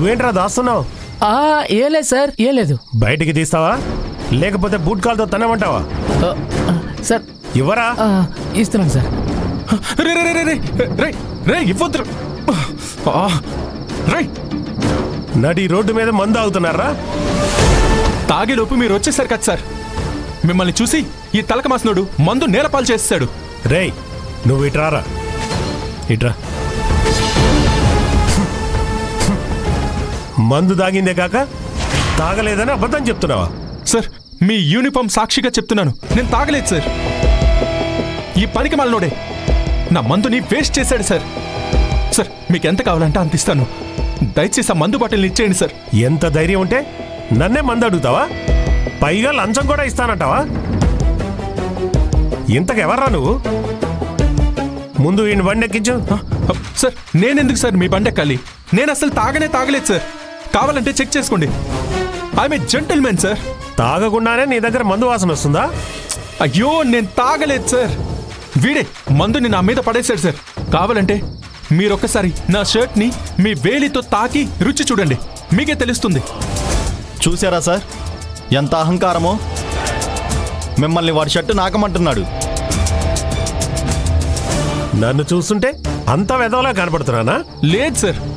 నువ్వేంట్రా దాస్తున్నావు? ఏం లేదు సార్, ఏం లేదు. బయటికి తీస్తావా లేకపోతే బూట్ కాల్తో తనమంటావా? సార్ ఇవ్వరా? ఇస్తున్నాను సార్. రే రే రే రే రే రే ఇవ్వద్దు రే. నడి రోడ్డు మీద మందు ఆగుతున్నారా? తాగేలోపు మీరు వచ్చేసారు కదా సార్. మిమ్మల్ని చూసి ఈ తలక మాసినోడు మందు నేలపాలు చేస్తాడు. రేయ్ నువ్వు ఇట్రారా, ఇట్రా. మందు తాగిందే కాక తాగలేదని అబద్ధం చెప్తున్నావా? సార్ మీ యూనిఫామ్ సాక్షిగా చెప్తున్నాను, నేను తాగలేదు సార్. ఈ పనికి మాలినోడే నా మందుని వేస్ట్ చేశాడు సార్. సార్ మీకు ఎంత కావాలంటే అంత ఇస్తాను, దయచేసి ఆ మందు బాటిల్ని ఇచ్చేయండి సార్. ఎంత ధైర్యం ఉంటే నన్నే మందు అడుగుతావా? పైగా లంచం కూడా ఇస్తానంటావా? ఇంతకెవర్రా నువ్వు? ముందు ఈయన బండి ఎక్కించు. సార్ నేనెందుకు సార్ మీ బండి ఎక్కాలి? నేను అసలు తాగలేదు సార్. కావాలంటే చెక్ చేసుకోండి. I'm a gentleman sir. తాగకుండానే నీ దగ్గర మందు వాసన వస్తుందా? అయ్యో నేను తాగలేదు సార్. వీడే మందుని నా మీద పడేశాడు సార్. కావాలంటే మీరొక్కసారి నా షర్ట్ని మీ వేలితో తాకి రుచి చూడండి, మీకే తెలుస్తుంది. చూసారా సార్ ఎంత అహంకారమో? మిమ్మల్ని వాడి షర్టు నాకమంటున్నాడు. నన్ను చూస్తుంటే అంత వెదవలా కనపడుతున్నానా? లేదు సార్,